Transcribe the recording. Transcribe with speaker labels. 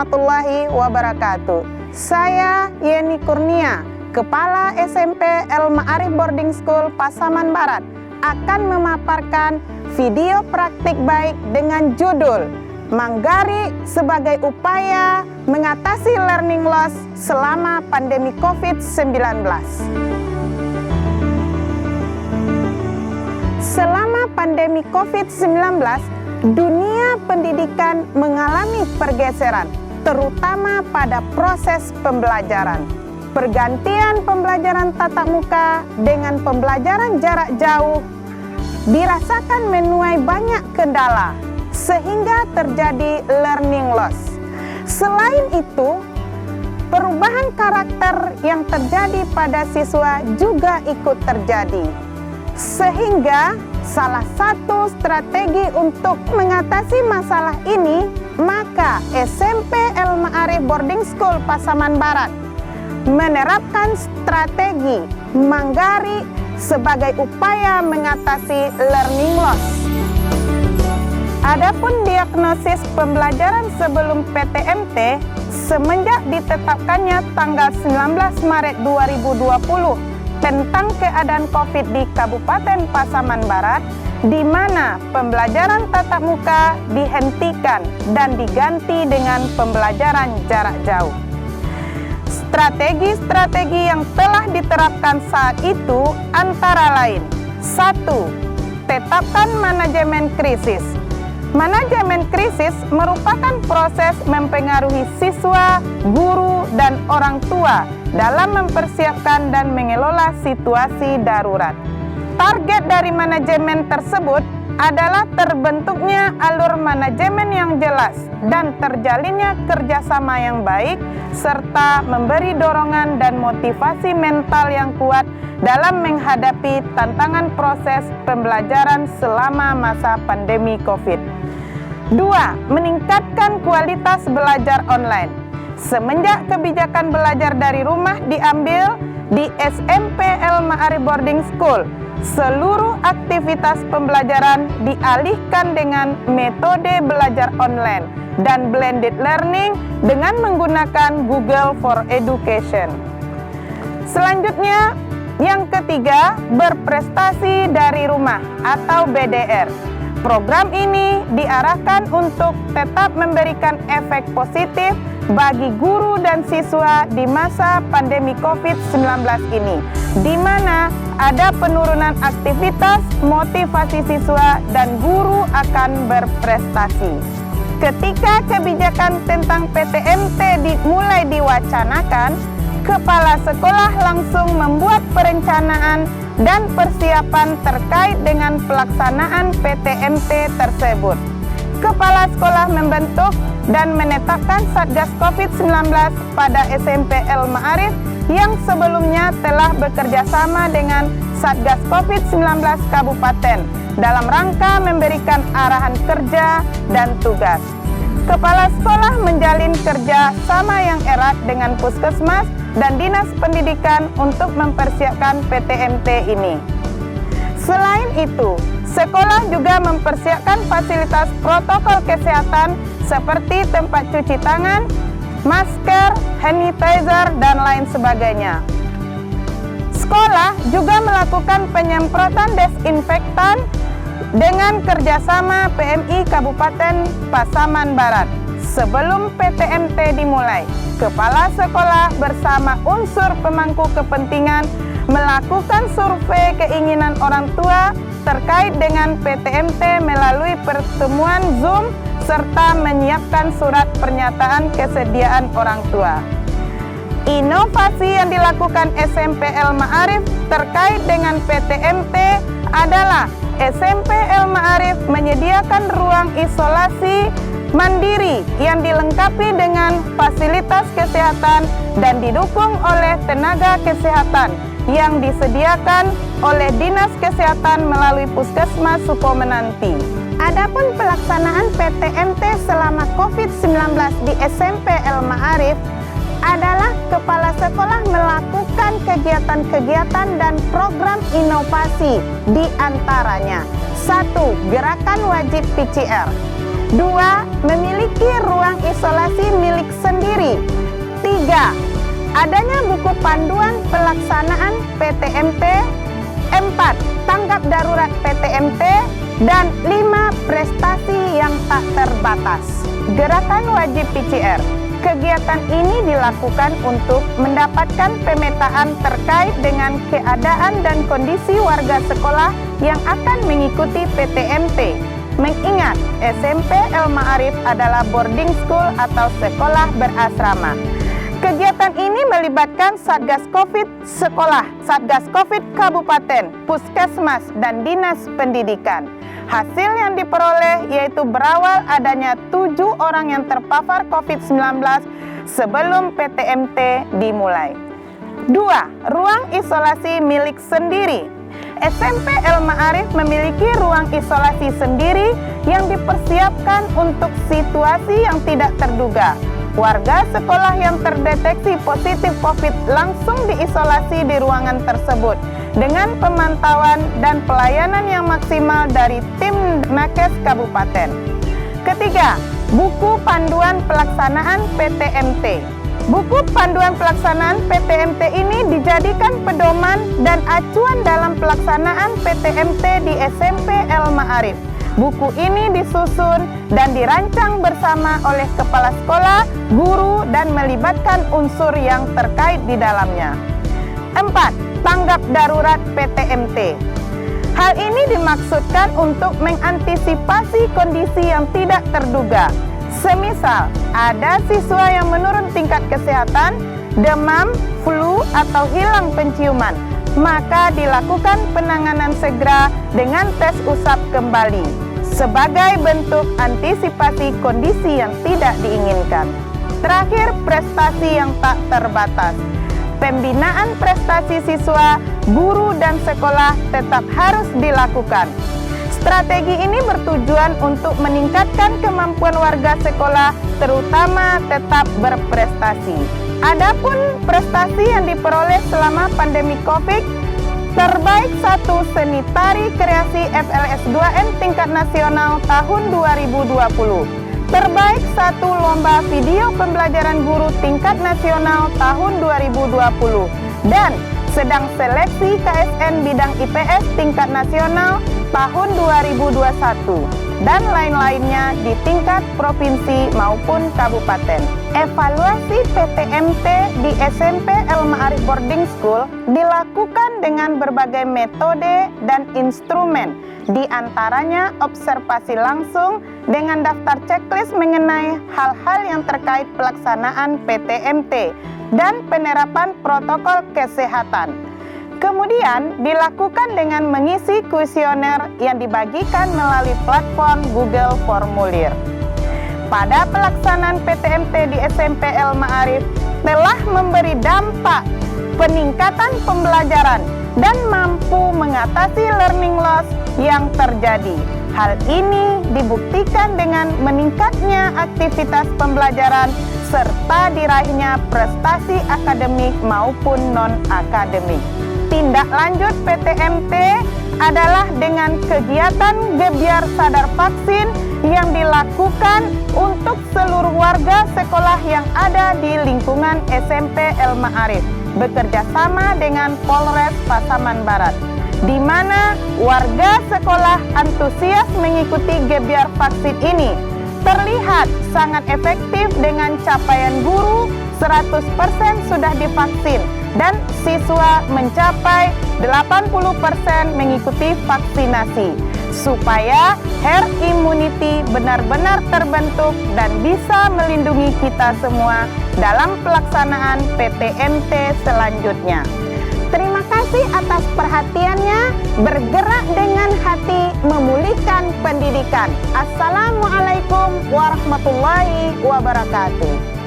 Speaker 1: warahmatullahi wabarakatuh. Saya Yeni Kurnia, Kepala SMP El Ma'arif Boarding School Pasaman Barat, akan memaparkan video praktik baik dengan judul Manggarik sebagai upaya mengatasi learning loss selama pandemi COVID-19. Selama pandemi COVID-19, dunia pendidikan mengalami pergeseran, terutama pada proses pembelajaran. Pergantian pembelajaran tatap muka dengan pembelajaran jarak jauh dirasakan menuai banyak kendala, sehingga terjadi learning loss. Selain itu, perubahan karakter yang terjadi pada siswa juga ikut terjadi. Sehingga salah satu strategi untuk mengatasi masalah ini, maka SMP El Ma'arif Boarding School Pasaman Barat menerapkan strategi Manggarik sebagai upaya mengatasi learning loss. Adapun diagnosis pembelajaran sebelum PTMT semenjak ditetapkannya tanggal 19 Maret 2020 tentang keadaan COVID di Kabupaten Pasaman Barat, di mana pembelajaran tatap muka dihentikan dan diganti dengan pembelajaran jarak jauh. Strategi-strategi yang telah diterapkan saat itu antara lain: 1. Tetapkan manajemen krisis. Manajemen krisis merupakan proses mempengaruhi siswa, guru, dan orang tua dalam mempersiapkan dan mengelola situasi darurat. Target dari manajemen tersebut adalah terbentuknya alur manajemen yang jelas dan terjalinnya kerjasama yang baik, serta memberi dorongan dan motivasi mental yang kuat dalam menghadapi tantangan proses pembelajaran selama masa pandemi COVID. 2. Meningkatkan kualitas belajar online. Semenjak kebijakan belajar dari rumah diambil di SMP El Ma'arif Boarding School, seluruh aktivitas pembelajaran dialihkan dengan metode belajar online dan blended learning dengan menggunakan Google for Education. Selanjutnya, yang ketiga, berprestasi dari rumah atau BDR. Program ini diarahkan untuk tetap memberikan efek positif bagi guru dan siswa di masa pandemi COVID-19 ini, di mana ada penurunan aktivitas, motivasi siswa, dan guru akan berprestasi. Ketika kebijakan tentang PTMT mulai diwacanakan, kepala sekolah langsung membuat perencanaan dan persiapan terkait dengan pelaksanaan PTMT tersebut. Kepala sekolah membentuk dan menetapkan Satgas COVID-19 pada SMP El Ma'arif yang sebelumnya telah bekerja sama dengan Satgas COVID-19 Kabupaten dalam rangka memberikan arahan kerja dan tugas. Kepala sekolah menjalin kerja sama yang erat dengan Puskesmas dan Dinas Pendidikan untuk mempersiapkan PTMT ini. Selain itu, sekolah juga mempersiapkan fasilitas protokol kesehatan seperti tempat cuci tangan, masker, hand sanitizer, dan lain sebagainya. Sekolah juga melakukan penyemprotan desinfektan dengan kerjasama PMI Kabupaten Pasaman Barat. Sebelum PTMT dimulai, kepala sekolah bersama unsur pemangku kepentingan melakukan survei keinginan orang tua terkait dengan PTMT melalui pertemuan Zoom serta menyiapkan surat pernyataan kesediaan orang tua. Inovasi yang dilakukan SMP El Ma'arif terkait dengan PTMT adalah SMP El Ma'arif menyediakan ruang isolasi mandiri yang dilengkapi dengan fasilitas kesehatan dan didukung oleh tenaga kesehatan yang disediakan oleh Dinas Kesehatan melalui Puskesmas Sukomenanti. Adapun pelaksanaan PTMT selama COVID-19 di SMP El Ma'arif adalah kepala sekolah melakukan kegiatan-kegiatan dan program inovasi, di antaranya 1. Gerakan wajib PCR. 2. Memiliki ruang isolasi milik sendiri. 3. Adanya buku panduan pelaksanaan PTMT. 4. Tanggap darurat PTMT. Dan 5. Prestasi yang tak terbatas. Gerakan wajib PCR. Kegiatan ini dilakukan untuk mendapatkan pemetaan terkait dengan keadaan dan kondisi warga sekolah yang akan mengikuti PTMT. Mengingat SMP El Ma'arif adalah boarding school atau sekolah berasrama. Kegiatan ini melibatkan Satgas Covid Sekolah, Satgas Covid Kabupaten, Puskesmas, dan Dinas Pendidikan. Hasil yang diperoleh yaitu berawal adanya 7 orang yang terpapar COVID-19 sebelum PTMT dimulai. 2. Ruang isolasi milik sendiri. SMP El Ma'arif memiliki ruang isolasi sendiri yang dipersiapkan untuk situasi yang tidak terduga. Warga sekolah yang terdeteksi positif COVID langsung diisolasi di ruangan tersebut dengan pemantauan dan pelayanan yang maksimal dari tim Nakes Kabupaten. Ketiga, buku panduan pelaksanaan PTMT. Buku panduan pelaksanaan PTMT ini dijadikan pedoman dan acuan dalam pelaksanaan PTMT di SMP El Ma'arif. Buku ini disusun dan dirancang bersama oleh kepala sekolah, guru, dan melibatkan unsur yang terkait di dalamnya. 4. Tanggap darurat PTMT. Hal ini dimaksudkan untuk mengantisipasi kondisi yang tidak terduga. Semisal, ada siswa yang menurun tingkat kesehatan, demam, flu, atau hilang penciuman, maka dilakukan penanganan segera dengan tes usap kembali sebagai bentuk antisipasi kondisi yang tidak diinginkan. Terakhir, prestasi yang tak terbatas. Pembinaan prestasi siswa, guru, dan sekolah tetap harus dilakukan. Strategi ini bertujuan untuk meningkatkan kemampuan warga sekolah, terutama tetap berprestasi. Adapun prestasi yang diperoleh selama pandemi COVID, terbaik 1 seni tari kreasi FLS 2N tingkat nasional tahun 2020. Terbaik 1 lomba video pembelajaran guru tingkat nasional tahun 2020 dan sedang seleksi KSN bidang IPS tingkat nasional tahun 2021 dan lain-lainnya di tingkat provinsi maupun kabupaten. Evaluasi PTMT di SMP El Ma'arif Boarding School dilakukan dengan berbagai metode dan instrumen, di antaranya observasi langsung dengan daftar checklist mengenai hal-hal yang terkait pelaksanaan PTMT dan penerapan protokol kesehatan. Kemudian dilakukan dengan mengisi kuesioner yang dibagikan melalui platform Google Formulir. Pada pelaksanaan PTMT di SMP El Ma'arif telah memberi dampak peningkatan pembelajaran dan mampu mengatasi learning loss yang terjadi. Hal ini dibuktikan dengan meningkatnya aktivitas pembelajaran serta diraihnya prestasi akademik maupun non-akademik. Tindak lanjut PTMT adalah dengan kegiatan gebyar sadar vaksin yang dilakukan untuk seluruh warga sekolah yang ada di lingkungan SMP El Ma'arif, bekerja sama dengan Polres Pasaman Barat, di mana warga sekolah antusias mengikuti gebyar vaksin ini. Terlihat sangat efektif dengan capaian guru 100% sudah divaksin dan siswa mencapai 80% mengikuti vaksinasi supaya herd immunity benar-benar terbentuk dan bisa melindungi kita semua dalam pelaksanaan PTMT selanjutnya. Terima kasih atas perhatiannya. Bergerak dengan hati, memulihkan pendidikan. Assalamualaikum warahmatullahi wabarakatuh.